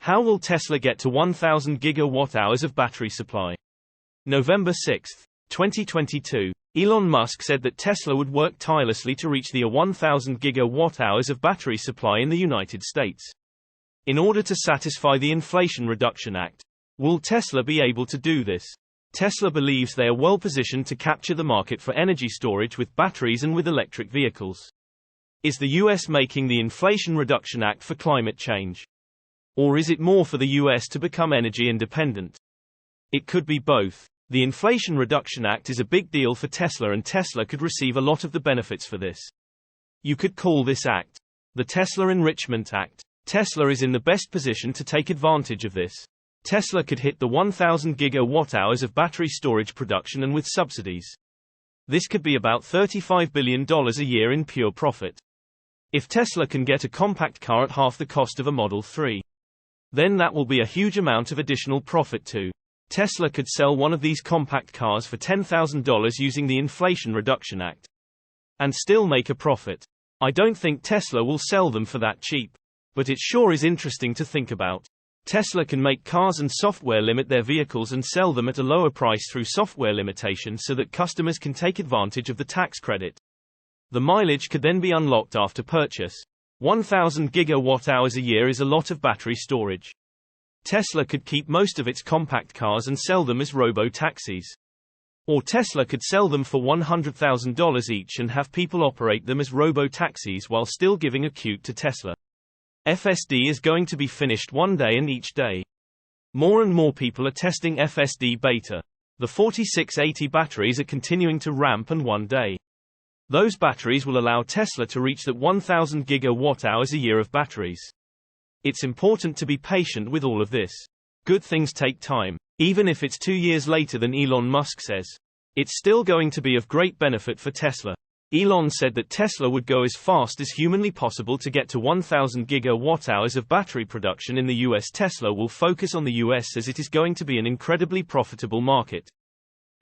How will Tesla get to 1,000 gigawatt-hours of battery supply? November 6, 2022. Elon Musk said that Tesla would work tirelessly to reach the 1,000 gigawatt-hours of battery supply in the United States. In order to satisfy the Inflation Reduction Act. Will Tesla be able to do this? Tesla believes they are well positioned to capture the market for energy storage with batteries and with electric vehicles. Is the US making the Inflation Reduction Act for climate change? Or is it more for the US to become energy independent? It could be both. The Inflation Reduction Act is a big deal for Tesla, and Tesla could receive a lot of the benefits for this. You could call this act the Tesla Enrichment Act. Tesla is in the best position to take advantage of this. Tesla could hit the 1,000 gigawatt-hours of battery storage production, and with subsidies. This could be about $35 billion a year in pure profit. If Tesla can get a compact car at half the cost of a Model 3, then that will be a huge amount of additional profit too. Tesla could sell one of these compact cars for $10,000 using the Inflation Reduction Act. And still make a profit. I don't think Tesla will sell them for that cheap. But it sure is interesting to think about. Tesla can make cars and software limit their vehicles and sell them at a lower price through software limitation so that customers can take advantage of the tax credit. The mileage could then be unlocked after purchase. 1,000 gigawatt-hours a year is a lot of battery storage. Tesla could keep most of its compact cars and sell them as robo-taxis. Or Tesla could sell them for $100,000 each and have people operate them as robo-taxis while still giving a quote to Tesla. FSD is going to be finished one day, and each day more and more people are testing FSD beta. The 4680 batteries are continuing to ramp, and one day those batteries will allow Tesla to reach that 1,000 gigawatt-hours a year of batteries. It's important to be patient with all of this. Good things take time. Even if it's 2 years later than Elon Musk says, it's still going to be of great benefit for Tesla. Elon said that Tesla would go as fast as humanly possible to get to 1,000 gigawatt-hours of battery production in the US. Tesla will focus on the US as it is going to be an incredibly profitable market.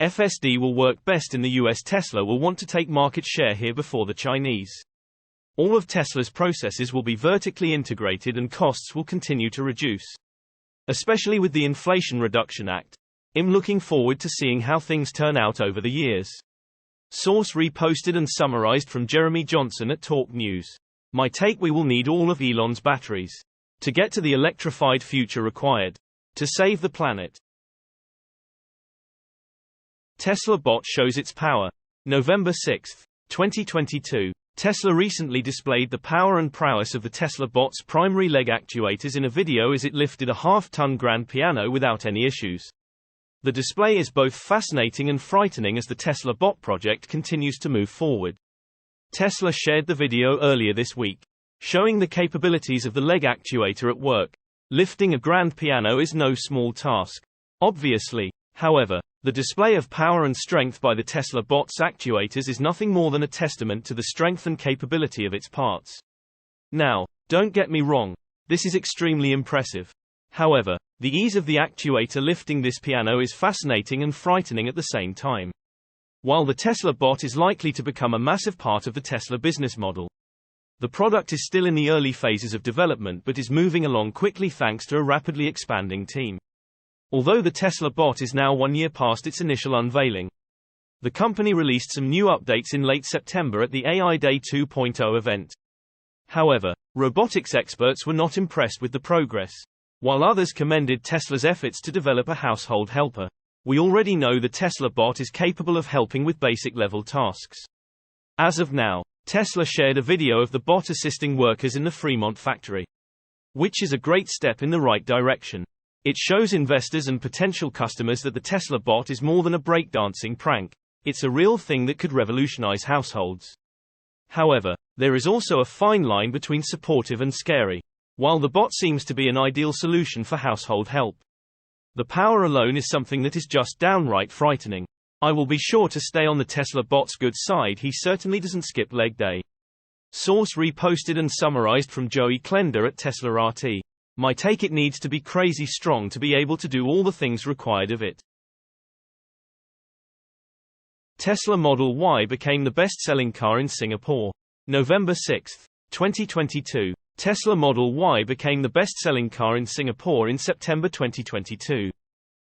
FSD will work best in the US. Tesla will want to take market share here before the Chinese. All of Tesla's processes will be vertically integrated and costs will continue to reduce. Especially with the Inflation Reduction Act. I'm looking forward to seeing how things turn out over the years. Source reposted and summarized from Jeremy Johnson at Talk News. My take: we will need all of Elon's batteries to get to the electrified future required to save the planet. Tesla bot shows its power. November 6, 2022. Tesla recently displayed the power and prowess of the Tesla bot's primary leg actuators in a video as it lifted a half-ton grand piano without any issues. The display is both fascinating and frightening as the Tesla bot project continues to move forward. Tesla shared the video earlier this week, showing the capabilities of the leg actuator at work. Lifting a grand piano is no small task. Obviously, however, the display of power and strength by the Tesla bot's actuators is nothing more than a testament to the strength and capability of its parts. Now, don't get me wrong, this is extremely impressive. However, the ease of the actuator lifting this piano is fascinating and frightening at the same time. While the Tesla bot is likely to become a massive part of the Tesla business model, the product is still in the early phases of development but is moving along quickly thanks to a rapidly expanding team. Although the Tesla bot is now 1 year past its initial unveiling, the company released some new updates in late September at the AI Day 2.0 event. However, robotics experts were not impressed with the progress. While others commended Tesla's efforts to develop a household helper, we already know the Tesla bot is capable of helping with basic level tasks. As of now, Tesla shared a video of the bot assisting workers in the Fremont factory, which is a great step in the right direction. It shows investors and potential customers that the Tesla bot is more than a breakdancing prank. It's a real thing that could revolutionize households. However, there is also a fine line between supportive and scary. While the bot seems to be an ideal solution for household help, the power alone is something that is just downright frightening. I will be sure to stay on the Tesla bot's good side. He certainly doesn't skip leg day. Source reposted and summarized from Joey Klender at Tesla RT. My take: it needs to be crazy strong to be able to do all the things required of it. Tesla Model Y became the best-selling car in Singapore. November 6, 2022. Tesla Model Y became the best-selling car in Singapore in September 2022.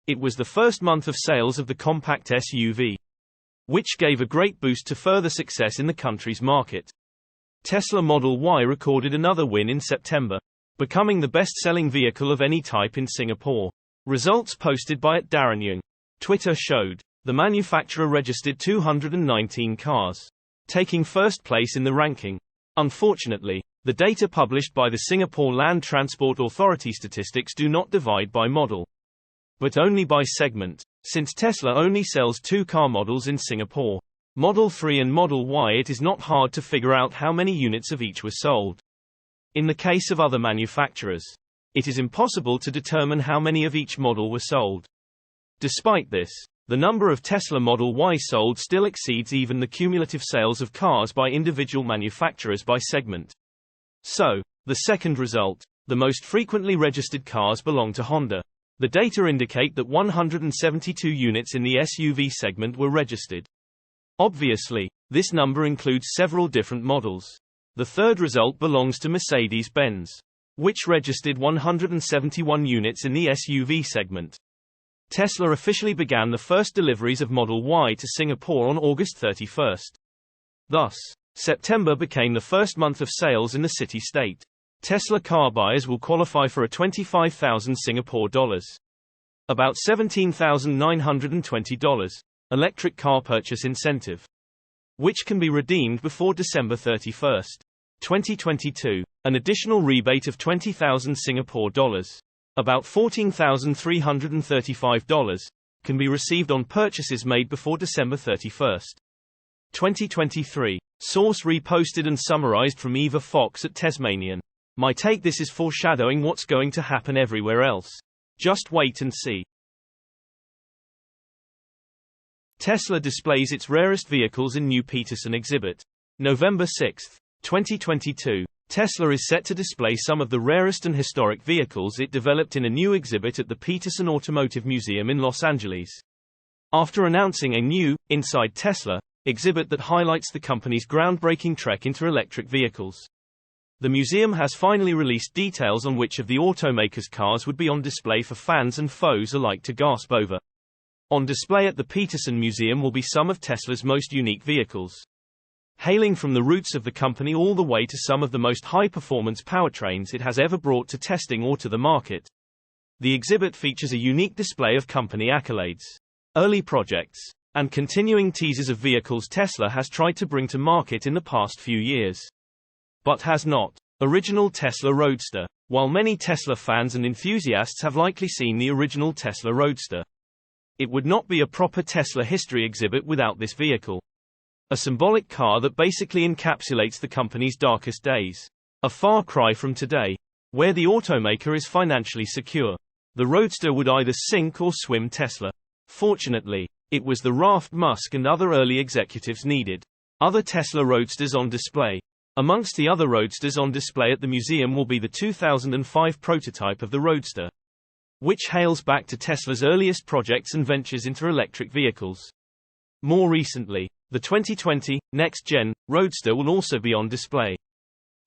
It was the first month of sales of the compact SUV, which gave a great boost to further success in the country's market. Tesla Model Y recorded another win in September, becoming the best-selling vehicle of any type in Singapore. Results posted by @DarrenYoung. Twitter showed the manufacturer registered 219 cars, taking first place in the ranking. Unfortunately, the data published by the Singapore Land Transport Authority statistics do not divide by model, but only by segment, since Tesla only sells two car models in Singapore, Model 3 and Model Y. It is not hard to figure out how many units of each were sold. In the case of other manufacturers, it is impossible to determine how many of each model were sold. Despite this, the number of Tesla Model Y sold still exceeds even the cumulative sales of cars by individual manufacturers by segment. So, the second result, the most frequently registered cars belong to Honda. The data indicate that 172 units in the SUV segment were registered. Obviously, this number includes several different models. The third result belongs to Mercedes-Benz, which registered 171 units in the SUV segment. Tesla officially began the first deliveries of Model Y to Singapore on August 31. Thus, September became the first month of sales in the city-state. Tesla car buyers will qualify for a 25,000 Singapore dollars, about $17,920, electric car purchase incentive, which can be redeemed before December 31, 2022. An additional rebate of 20,000 Singapore dollars, about $14,335, can be received on purchases made before December 31, 2023. Source reposted and summarized from Eva Fox at Tasmanian. My take: this is foreshadowing what's going to happen everywhere else. Just wait and see. Tesla displays its rarest vehicles in new Peterson exhibit. November 6, 2022. Tesla is set to display some of the rarest and historic vehicles it developed in a new exhibit at the Peterson Automotive Museum in Los Angeles. After announcing a new, Inside Tesla, exhibit that highlights the company's groundbreaking trek into electric vehicles, the museum has finally released details on which of the automaker's cars would be on display for fans and foes alike to gasp over. On display at the Peterson Museum will be some of Tesla's most unique vehicles, hailing from the roots of the company all the way to some of the most high-performance powertrains it has ever brought to testing or to the market. The exhibit features a unique display of company accolades, early projects, and continuing teasers of vehicles Tesla has tried to bring to market in the past few years, but has not. Original Tesla Roadster. While many Tesla fans and enthusiasts have likely seen the original Tesla Roadster, it would not be a proper Tesla history exhibit without this vehicle. A symbolic car that basically encapsulates the company's darkest days. A far cry from today, where the automaker is financially secure. The Roadster would either sink or swim Tesla. Fortunately, it was the raft Musk and other early executives needed. Other Tesla Roadsters on display. Amongst the other Roadsters on display at the museum will be the 2005 prototype of the Roadster, which hails back to Tesla's earliest projects and ventures into electric vehicles. More recently, the 2020 next-gen Roadster will also be on display.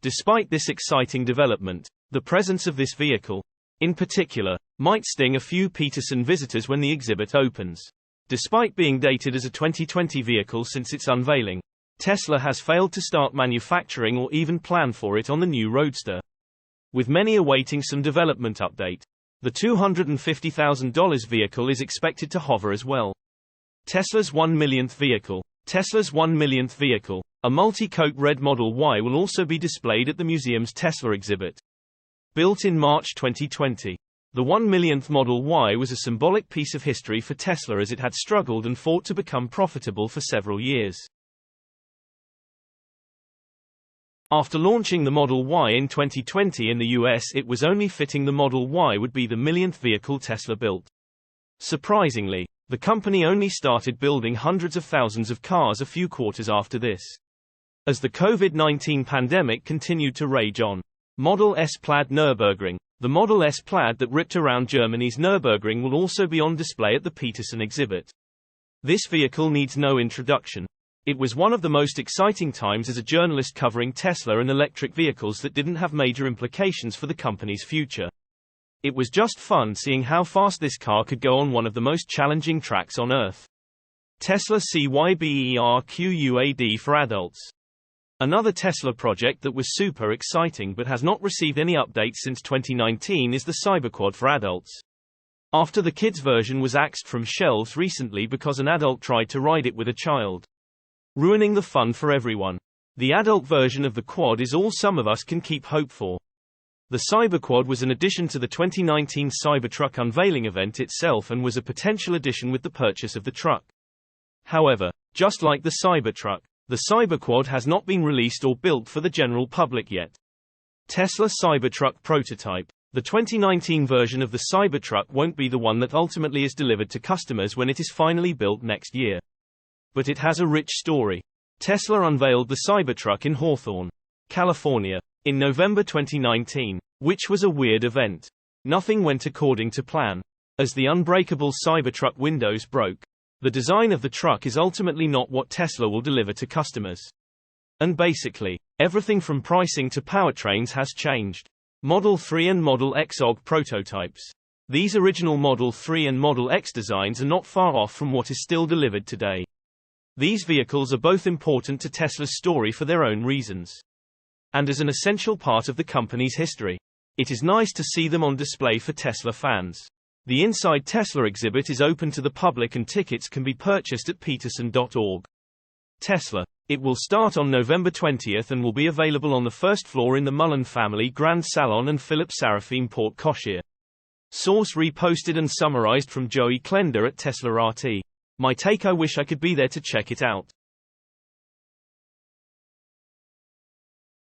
Despite this exciting development, the presence of this vehicle, in particular, might sting a few Peterson visitors when the exhibit opens. Despite being dated as a 2020 vehicle since its unveiling, Tesla has failed to start manufacturing or even plan for it on the new Roadster, with many awaiting some development update. The $250,000 vehicle is expected to hover as well. Tesla's 1 millionth vehicle. Tesla's 1 millionth vehicle, a multi-coat red Model Y, will also be displayed at the museum's Tesla exhibit. Built in March 2020, the 1 millionth Model Y was a symbolic piece of history for Tesla as it had struggled and fought to become profitable for several years. After launching the Model Y in 2020 in the US, it was only fitting the Model Y would be the millionth vehicle Tesla built. Surprisingly, the company only started building hundreds of thousands of cars a few quarters after this, as the COVID-19 pandemic continued to rage on. Model S Plaid Nürburgring. The Model S Plaid that ripped around Germany's Nürburgring will also be on display at the Peterson exhibit. This vehicle needs no introduction. It was one of the most exciting times as a journalist covering Tesla and electric vehicles that didn't have major implications for the company's future. It was just fun seeing how fast this car could go on one of the most challenging tracks on Earth. Tesla Cyberquad for adults. Another Tesla project that was super exciting but has not received any updates since 2019 is the Cyberquad for adults. After the kids version was axed from shelves recently because an adult tried to ride it with a child, ruining the fun for everyone. The adult version of the quad is all some of us can keep hope for. The Cyberquad was an addition to the 2019 Cybertruck unveiling event itself and was a potential addition with the purchase of the truck. However, just like the Cybertruck, the Cyberquad has not been released or built for the general public yet. Tesla Cybertruck prototype. The 2019 version of the Cybertruck won't be the one that ultimately is delivered to customers when it is finally built next year. But it has a rich story. Tesla unveiled the Cybertruck in Hawthorne, California, in November 2019, which was a weird event. Nothing went according to plan. As the unbreakable Cybertruck windows broke, the design of the truck is ultimately not what Tesla will deliver to customers. And basically, everything from pricing to powertrains has changed. Model 3 and Model X OG prototypes. These original Model 3 and Model X designs are not far off from what is still delivered today. These vehicles are both important to Tesla's story for their own reasons, and as an essential part of the company's history. It is nice to see them on display for Tesla fans. The Inside Tesla exhibit is open to the public and tickets can be purchased at peterson.org. Tesla. It will start on November 20th and will be available on the first floor in the Mullen family Grand Salon and Philip Sarafine Port Cochere. Source reposted and summarized from Joey Klender at Tesla RT. My take: I wish I could be there to check it out.